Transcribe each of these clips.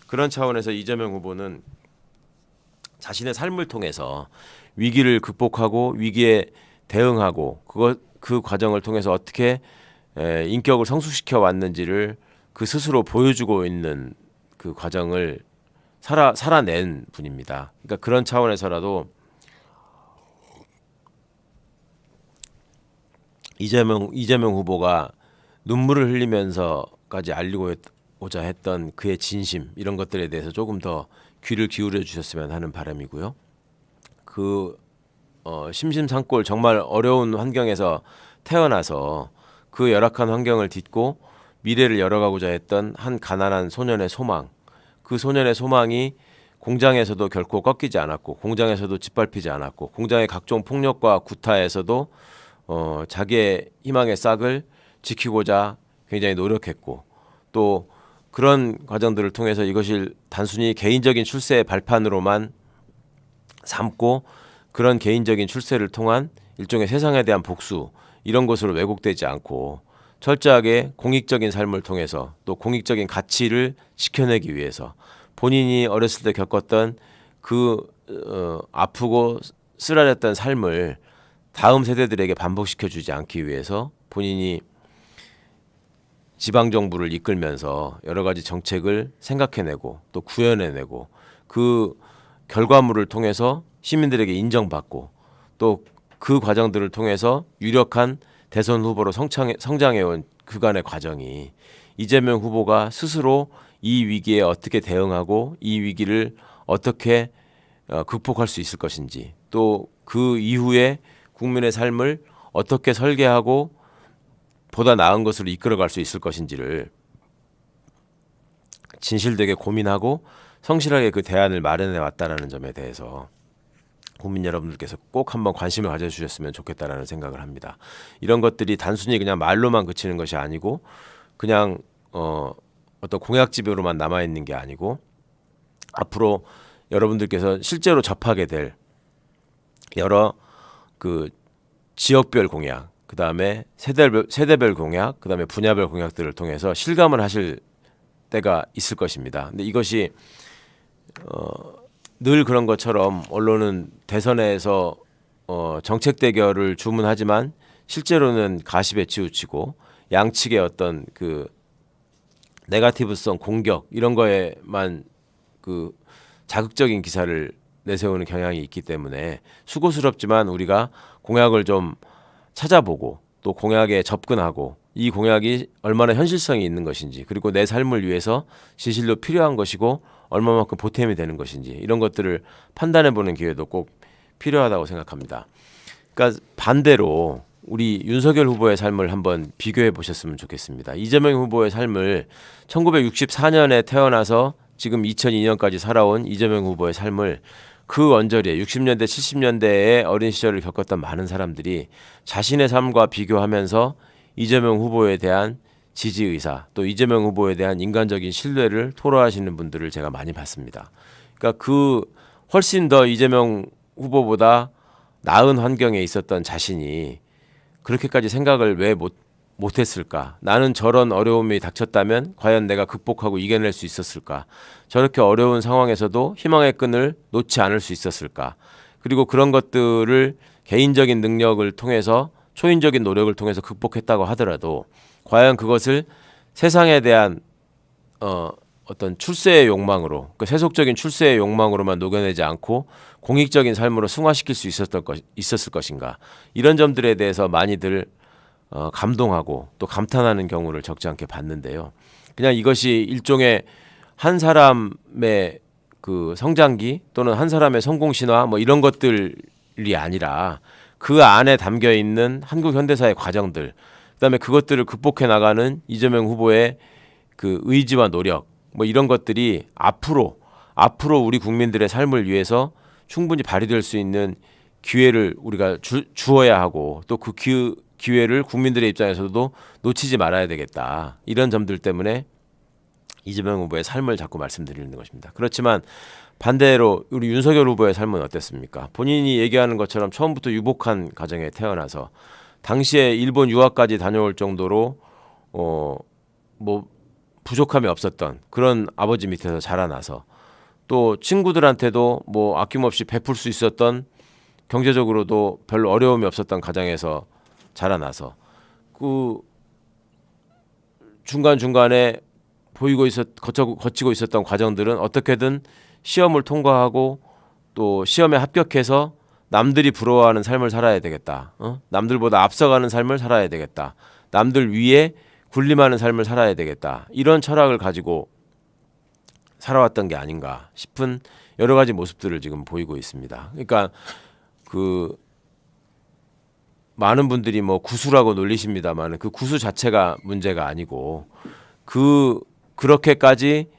그런 차원에서 이재명 후보는 자신의 삶을 통해서 위기를 극복하고 위기에 대응하고 그 과정을 통해서 어떻게 인격을 성숙시켜 왔는지를 그 스스로 보여주고 있는 그 과정을 살아낸 분입니다. 그러니까 그런 차원에서라도 이재명 후보가 눈물을 흘리면서까지 알리고자 했던 그의 진심 이런 것들에 대해서 조금 더 귀를 기울여 주셨으면 하는 바람이고요. 심심산골 정말 어려운 환경에서 태어나서 그 열악한 환경을 딛고 미래를 열어가고자 했던 한 가난한 소년의 소망, 그 소년의 소망이 공장에서도 결코 꺾이지 않았고 공장에서도 짓밟히지 않았고 공장의 각종 폭력과 구타에서도 자기의 희망의 싹을 지키고자 굉장히 노력했고 또 그런 과정들을 통해서 이것을 단순히 개인적인 출세의 발판으로만 삼고 그런 개인적인 출세를 통한 일종의 세상에 대한 복수 이런 것으로 왜곡되지 않고 철저하게 공익적인 삶을 통해서 또 공익적인 가치를 지켜내기 위해서 본인이 어렸을 때 겪었던 아프고 쓰라렸던 삶을 다음 세대들에게 반복시켜주지 않기 위해서 본인이 지방정부를 이끌면서 여러 가지 정책을 생각해내고 또 구현해내고 그 결과물을 통해서 시민들에게 인정받고 또 그 과정들을 통해서 유력한 대선 후보로 성장해온 그간의 과정이 이재명 후보가 스스로 이 위기에 어떻게 대응하고 이 위기를 어떻게 극복할 수 있을 것인지 또 그 이후에 국민의 삶을 어떻게 설계하고 보다 나은 것으로 이끌어갈 수 있을 것인지를 진실되게 고민하고 성실하게 그 대안을 마련해 왔다라는 점에 대해서 국민 여러분들께서 꼭 한번 관심을 가져주셨으면 좋겠다라는 생각을 합니다. 이런 것들이 단순히 그냥 말로만 그치는 것이 아니고 그냥 어떤 공약집으로만 남아있는 게 아니고 앞으로 여러분들께서 실제로 접하게 될 여러 그 지역별 공약, 그 다음에 세대별 공약, 그 다음에 분야별 공약들을 통해서 실감을 하실 때가 있을 것입니다. 근데 이것이 늘 그런 것처럼 언론은 대선에서 정책 대결을 주문하지만 실제로는 가십에 치우치고 양측의 어떤 그 네거티브성 공격 이런 거에만 그 자극적인 기사를 내세우는 경향이 있기 때문에 수고스럽지만 우리가 공약을 좀 찾아보고 또 공약에 접근하고 이 공약이 얼마나 현실성이 있는 것인지 그리고 내 삶을 위해서 진실로 필요한 것이고 얼마만큼 보탬이 되는 것인지 이런 것들을 판단해보는 기회도 꼭 필요하다고 생각합니다. 그러니까 반대로 우리 윤석열 후보의 삶을 한번 비교해 보셨으면 좋겠습니다. 이재명 후보의 삶을 1964년에 태어나서 지금 2002년까지 살아온 이재명 후보의 삶을 그 언저리에 60년대 70년대의 어린 시절을 겪었던 많은 사람들이 자신의 삶과 비교하면서 이재명 후보에 대한 지지의사 또 이재명 후보에 대한 인간적인 신뢰를 토로하시는 분들을 제가 많이 봤습니다. 그러니까 그 훨씬 더 이재명 후보보다 나은 환경에 있었던 자신이 그렇게까지 생각을 왜 못했을까? 나는 저런 어려움이 닥쳤다면 과연 내가 극복하고 이겨낼 수 있었을까? 저렇게 어려운 상황에서도 희망의 끈을 놓지 않을 수 있었을까? 그리고 그런 것들을 개인적인 능력을 통해서 초인적인 노력을 통해서 극복했다고 하더라도 과연 그것을 세상에 대한 어떤 출세의 욕망으로 그 세속적인 출세의 욕망으로만 녹여내지 않고 공익적인 삶으로 승화시킬 수 있었을 것인가? 이런 점들에 대해서 많이들 감동하고 또 감탄하는 경우를 적지 않게 봤는데요. 그냥 이것이 일종의 한 사람의 그 성장기 또는 한 사람의 성공 신화 뭐 이런 것들이 아니라 그 안에 담겨 있는 한국 현대사의 과정들, 그다음에 그것들을 극복해 나가는 이재명 후보의 그 의지와 노력, 뭐 이런 것들이 앞으로 우리 국민들의 삶을 위해서 충분히 발휘될 수 있는 기회를 우리가 주어야 하고 또 그 기회를 국민들의 입장에서도 놓치지 말아야 되겠다. 이런 점들 때문에 이재명 후보의 삶을 자꾸 말씀드리는 것입니다. 그렇지만 반대로 우리 윤석열 후보의 삶은 어땠습니까? 본인이 얘기하는 것처럼 처음부터 유복한 가정에 태어나서 당시에 일본 유학까지 다녀올 정도로 뭐 부족함이 없었던 그런 아버지 밑에서 자라나서 또 친구들한테도 뭐 아낌없이 베풀 수 있었던 경제적으로도 별로 어려움이 없었던 가정에서 자라나서 그 중간중간에 거치고 있었던 과정들은 어떻게든 시험을 통과하고 또 시험에 합격해서 남들이 부러워하는 삶을 살아야 되겠다. 남들보다 앞서가는 삶을 살아야 되겠다. 남들 위에 군림하는 삶을 살아야 되겠다. 이런 철학을 가지고 살아왔던 게 아닌가 싶은 여러 가지 모습들을 지금 보이고 있습니다. 그러니까 그 많은 분들이 뭐 구수라고 놀리십니다만 그 구수 자체가 문제가 아니고 그렇게까지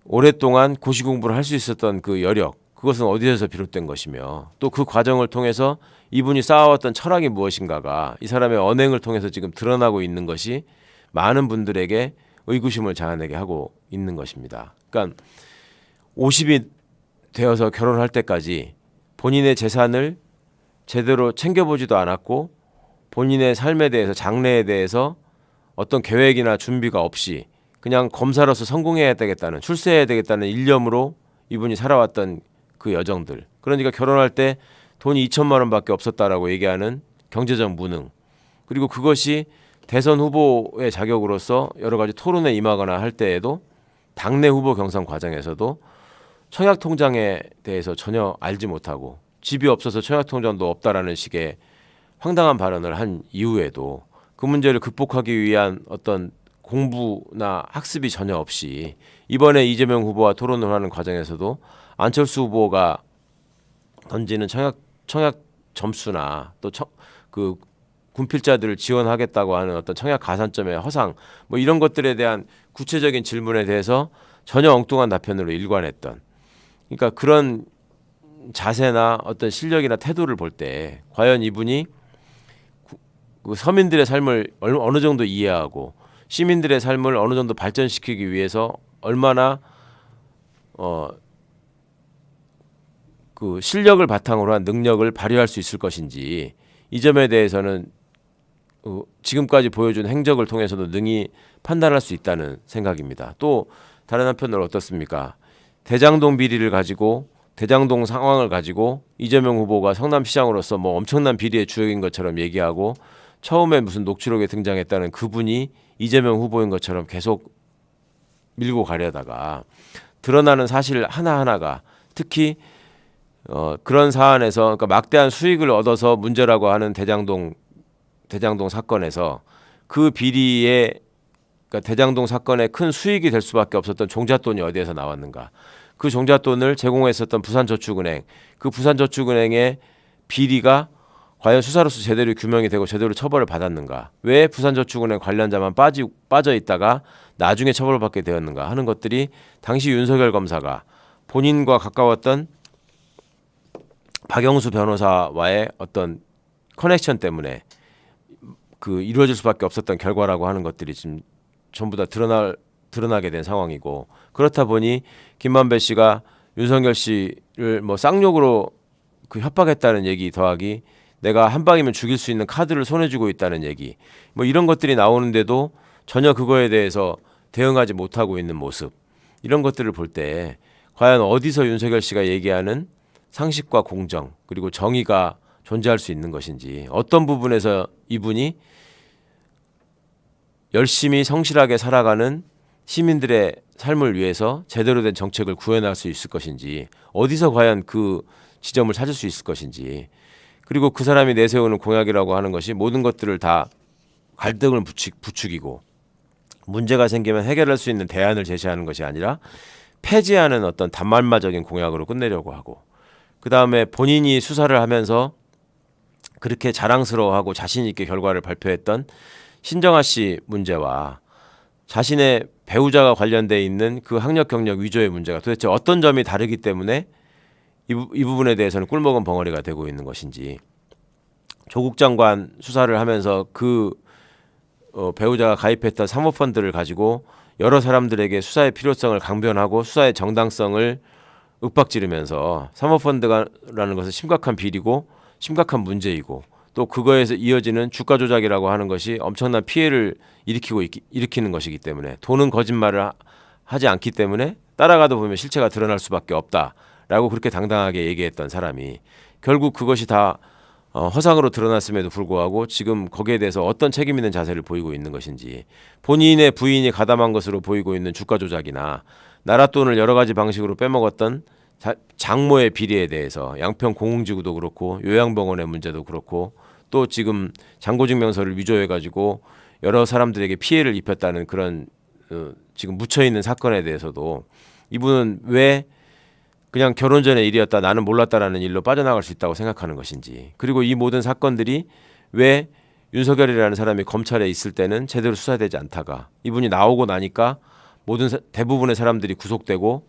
오랫동안 고시 공부를 할 수 있었던 그 여력, 그것은 어디에서 비롯된 것이며 또 그 과정을 통해서 이분이 쌓아왔던 철학이 무엇인가가 이 사람의 언행을 통해서 지금 드러나고 있는 것이 많은 분들에게 의구심을 자아내게 하고 있는 것입니다. 그러니까 50이 되어서 결혼할 때까지 본인의 재산을 제대로 챙겨보지도 않았고 본인의 삶에 대해서 장래에 대해서 어떤 계획이나 준비가 없이 그냥 검사로서 성공해야 되겠다는 출세해야 되겠다는 일념으로 이분이 살아왔던 그 여정들, 그러니까 결혼할 때 돈이 2천만 원밖에 없었다라고 얘기하는 경제적 무능, 그리고 그것이 대선 후보의 자격으로서 여러 가지 토론에 임하거나 할 때에도 당내 후보 경선 과정에서도 청약 통장에 대해서 전혀 알지 못하고 집이 없어서 청약 통장도 없다라는 식의 황당한 발언을 한 이후에도 그 문제를 극복하기 위한 어떤 공부나 학습이 전혀 없이 이번에 이재명 후보와 토론을 하는 과정에서도 안철수 후보가 던지는 청약 점수나 또 그 군필자들을 지원하겠다고 하는 어떤 청약 가산점의 허상 뭐 이런 것들에 대한 구체적인 질문에 대해서 전혀 엉뚱한 답변으로 일관했던, 그러니까 그런 자세나 어떤 실력이나 태도를 볼 때 과연 이분이 그 서민들의 삶을 어느 정도 이해하고 시민들의 삶을 어느 정도 발전시키기 위해서 얼마나 그 실력을 바탕으로 한 능력을 발휘할 수 있을 것인지, 이 점에 대해서는 지금까지 보여준 행적을 통해서도 능히 판단할 수 있다는 생각입니다. 또 다른 한편으로 어떻습니까? 대장동 비리를 가지고 대장동 상황을 가지고 이재명 후보가 성남시장으로서 뭐 엄청난 비리의 주역인 것처럼 얘기하고 처음에 무슨 녹취록에 등장했다는 그분이 이재명 후보인 것처럼 계속 밀고 가려다가 드러나는 사실 하나하나가 특히 그런 사안에서 그러니까 막대한 수익을 얻어서 문제라고 하는 대장동 사건에서 그 비리에 그러니까 대장동 사건에 큰 수익이 될 수밖에 없었던 종잣돈이 어디에서 나왔는가? 그 종잣돈을 제공했었던 부산저축은행, 그 부산저축은행의 비리가 과연 수사로서 제대로 규명이 되고 제대로 처벌을 받았는가? 왜 부산저축은행 관련자만 빠져 있다가 나중에 처벌받게 되었는가 하는 것들이 당시 윤석열 검사가 본인과 가까웠던 박영수 변호사와의 어떤 커넥션 때문에 그 이루어질 수밖에 없었던 결과라고 하는 것들이 지금 전부 다 드러나게 된 상황이고, 그렇다 보니 김만배 씨가 윤석열 씨를 뭐 쌍욕으로 그 협박했다는 얘기 더하기 내가 한 방이면 죽일 수 있는 카드를 손에 쥐고 있다는 얘기 뭐 이런 것들이 나오는데도 전혀 그거에 대해서 대응하지 못하고 있는 모습, 이런 것들을 볼 때 과연 어디서 윤석열 씨가 얘기하는 상식과 공정 그리고 정의가 존재할 수 있는 것인지, 어떤 부분에서 이분이 열심히 성실하게 살아가는 시민들의 삶을 위해서 제대로 된 정책을 구현할 수 있을 것인지, 어디서 과연 그 지점을 찾을 수 있을 것인지, 그리고 그 사람이 내세우는 공약이라고 하는 것이 모든 것들을 다 갈등을 부추기고 문제가 생기면 해결할 수 있는 대안을 제시하는 것이 아니라 폐지하는 어떤 단말마적인 공약으로 끝내려고 하고, 그 다음에 본인이 수사를 하면서 그렇게 자랑스러워하고 자신 있게 결과를 발표했던 신정아 씨 문제와 자신의 배우자가 관련돼 있는 그 학력 경력 위조의 문제가 도대체 어떤 점이 다르기 때문에 이 부분에 대해서는 꿀먹은 벙어리가 되고 있는 것인지, 조국 장관 수사를 하면서 그 배우자가 가입했던 사모펀드를 가지고 여러 사람들에게 수사의 필요성을 강변하고 수사의 정당성을 윽박지르면서 사모펀드라는 것은 심각한 비리고 심각한 문제이고 또 그거에서 이어지는 주가 조작이라고 하는 것이 엄청난 피해를 일으키는 것이기 때문에 돈은 거짓말을 하지 않기 때문에 따라가다 보면 실체가 드러날 수밖에 없다라고 그렇게 당당하게 얘기했던 사람이 결국 그것이 다 허상으로 드러났음에도 불구하고 지금 거기에 대해서 어떤 책임 있는 자세를 보이고 있는 것인지, 본인의 부인이 가담한 것으로 보이고 있는 주가 조작이나 나라 돈을 여러 가지 방식으로 빼먹었던 장모의 비리에 대해서 양평 공흥지구도 그렇고 요양병원의 문제도 그렇고 또 지금 잔고증명서를 위조해가지고 여러 사람들에게 피해를 입혔다는 그런 지금 묻혀있는 사건에 대해서도 이분은 왜 그냥 결혼 전의 일이었다 나는 몰랐다라는 일로 빠져나갈 수 있다고 생각하는 것인지, 그리고 이 모든 사건들이 왜 윤석열이라는 사람이 검찰에 있을 때는 제대로 수사되지 않다가 이분이 나오고 나니까 대부분의 사람들이 구속되고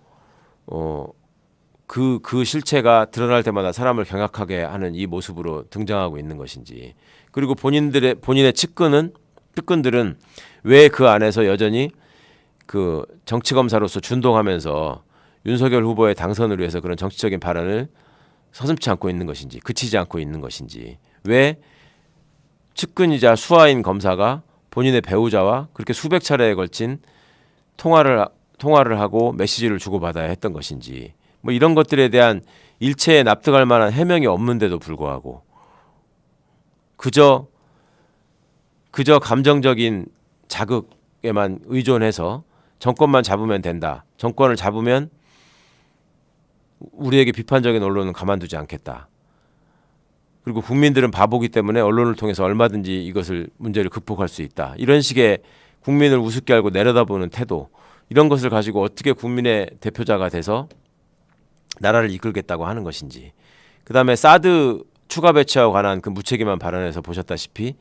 그 실체가 드러날 때마다 사람을 경악하게 하는 이 모습으로 등장하고 있는 것인지, 그리고 본인의 측근들은 왜 그 안에서 여전히 그 정치검사로서 준동하면서 윤석열 후보의 당선을 위해서 그런 정치적인 발언을 서슴지 않고 있는 것인지, 그치지 않고 있는 것인지, 왜 측근이자 수하인 검사가 본인의 배우자와 그렇게 수백 차례에 걸친 통화를 하고 메시지를 주고받아야 했던 것인지, 뭐 이런 것들에 대한 일체에 납득할 만한 해명이 없는데도 불구하고 그저 감정적인 자극에만 의존해서 정권만 잡으면 된다, 정권을 잡으면 우리에게 비판적인 언론은 가만두지 않겠다, 그리고 국민들은 바보기 때문에 언론을 통해서 얼마든지 이것을 문제를 극복할 수 있다, 이런 식의 국민을 우습게 알고 내려다보는 태도, 이런 것을 가지고 어떻게 국민의 대표자가 돼서 나라를 이끌겠다고 하는 것인지, 그 다음에 사드 추가 배치와 관한 그 무책임한 발언에서 보셨다시피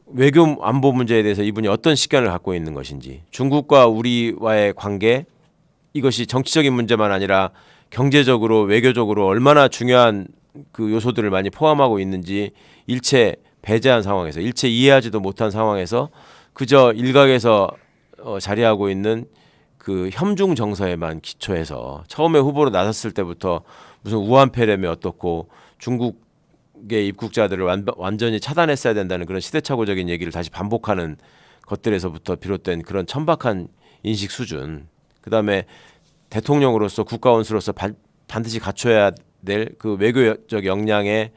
외교 안보 문제에 대해서 이분이 어떤 식견을 갖고 있는 것인지, 중국과 우리와의 관계, 이것이 정치적인 문제만 아니라 경제적으로 외교적으로 얼마나 중요한 그 요소들을 많이 포함하고 있는지 일체 배제한 상황에서, 일체 이해하지도 못한 상황에서 그저 일각에서 자리하고 있는 그 협중 정서에만 기초해서 처음에 후보로 나섰을 때부터 무슨 우한폐렴이 어떻고 중국의 입국자들을 완전히 차단했어야 된다는 그런 시대착오적인 얘기를 다시 반복하는 것들에서부터 비롯된 그런 천박한 인식 수준, 그다음에 대통령으로서 국가원수로서 반드시 갖춰야 될 그 외교적 역량의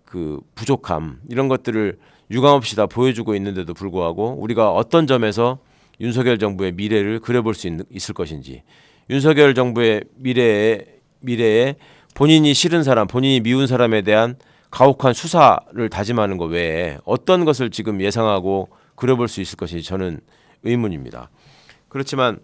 그 부족함, 이런 것들을 유감없이 다 보여주고 있는데도 불구하고 우리가 어떤 점에서 윤석열 정부의 미래를 그려볼 수 있을 것인지, 윤석열 정부의 미래에 본인이 싫은 사람, 본인이 미운 사람에 대한 가혹한 수사를 다짐하는 것 외에 어떤 것을 지금 예상하고 그려볼 수 있을 것인지 저는 의문입니다. 그렇지만